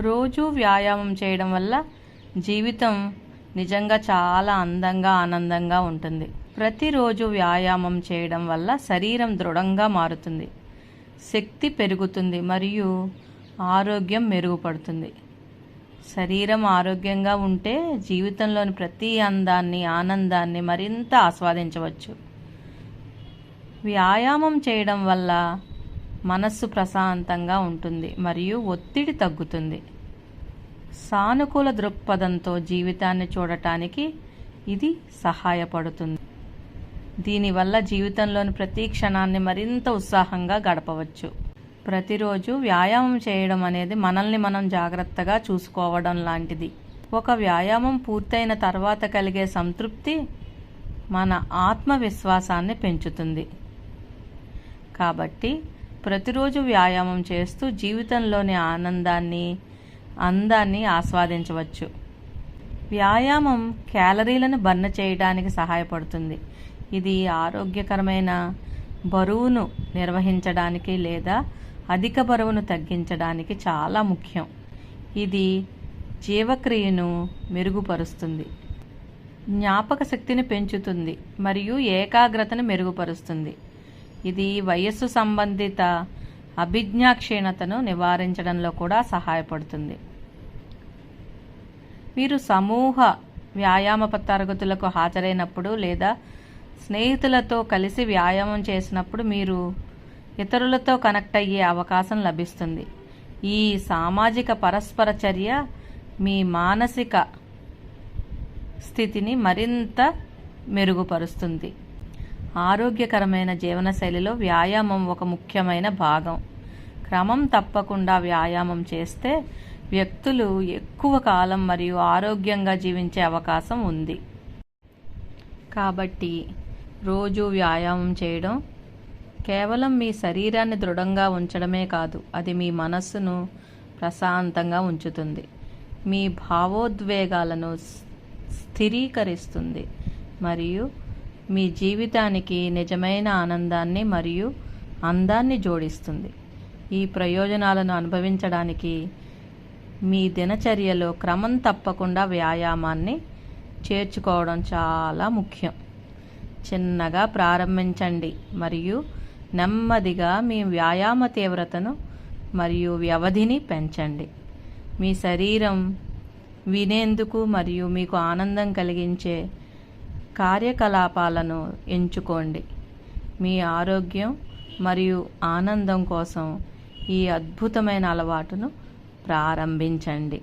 రోజు వ్యాయామం చేయడం వల్ల జీవితం నిజంగా చాలా అందంగా ఆనందంగా ఉంటుంది. ప్రతిరోజు వ్యాయామం చేయడం వల్ల శరీరం దృఢంగా మారుతుంది, శక్తి పెరుగుతుంది మరియు ఆరోగ్యం మెరుగుపడుతుంది. శరీరం ఆరోగ్యంగా ఉంటే జీవితంలోని ప్రతి అందాన్ని, ఆనందాన్ని మరింత ఆస్వాదించవచ్చు. వ్యాయామం చేయడం వల్ల మనస్సు ప్రశాంతంగా ఉంటుంది మరియు ఒత్తిడి తగ్గుతుంది. సానుకూల దృక్పథంతో జీవితాన్ని చూడటానికి ఇది సహాయపడుతుంది. దీనివల్ల జీవితంలోని ప్రతి క్షణాన్ని మరింత ఉత్సాహంగా గడపవచ్చు. ప్రతిరోజు వ్యాయామం చేయడం అనేది మనల్ని మనం జాగ్రత్తగా చూసుకోవడం లాంటిది. ఒక వ్యాయామం పూర్తయిన తర్వాత కలిగే సంతృప్తి మన ఆత్మవిశ్వాసాన్ని పెంచుతుంది. కాబట్టి ప్రతిరోజు వ్యాయామం చేస్తూ జీవితంలోని ఆనందాన్ని, అందాన్ని ఆస్వాదించవచ్చు. వ్యాయామం క్యాలరీలను బర్న్ చేయడానికి సహాయపడుతుంది. ఇది ఆరోగ్యకరమైన బరువును నిర్వహించడానికి లేదా అధిక బరువును తగ్గించడానికి చాలా ముఖ్యం. ఇది జీవక్రియను మెరుగుపరుస్తుంది, జ్ఞాపక శక్తిని పెంచుతుంది మరియు ఏకాగ్రతను మెరుగుపరుస్తుంది. ఇది వయస్సు సంబంధిత అభిజ్ఞా క్షీణతను నివారించడంలో కూడా సహాయపడుతుంది. మీరు సమూహ వ్యాయామ తరగతులకు హాజరైనప్పుడు లేదా స్నేహితులతో కలిసి వ్యాయామం చేసినప్పుడు మీరు ఇతరులతో కనెక్ట్ అయ్యే అవకాశం లభిస్తుంది. ఈ సామాజిక పరస్పర చర్య మీ మానసిక స్థితిని మరింత మెరుగుపరుస్తుంది. ఆరోగ్యకరమైన జీవనశైలిలో వ్యాయామం ఒక ముఖ్యమైన భాగం. క్రమం తప్పకుండా వ్యాయామం చేస్తే వ్యక్తులు ఎక్కువ కాలం మరియు ఆరోగ్యంగా జీవించే అవకాశం ఉంది. కాబట్టి రోజు వ్యాయామం చేయడం కేవలం మీ శరీరాన్ని దృఢంగా ఉంచడమే కాదు, అది మీ మనస్సును ప్రశాంతంగా ఉంచుతుంది, మీ భావోద్వేగాలను స్థిరీకరిస్తుంది మరియు మీ జీవితానికి నిజమైన ఆనందాన్ని మరియు అందాన్ని జోడిస్తుంది. ఈ ప్రయోజనాలను అనుభవించడానికి మీ దినచర్యలో క్రమం తప్పకుండా వ్యాయామాన్ని చేర్చుకోవడం చాలా ముఖ్యం. చిన్నగా ప్రారంభించండి మరియు నెమ్మదిగా మీ వ్యాయామ తీవ్రతను మరియు వ్యవధిని పెంచండి. మీ శరీరం వినేందుకు మరియు మీకు ఆనందం కలిగించే కార్యకలాపాలను ఎంచుకోండి. మీ ఆరోగ్యం మరియు ఆనందం కోసం ఈ అద్భుతమైన అలవాటును ప్రారంభించండి.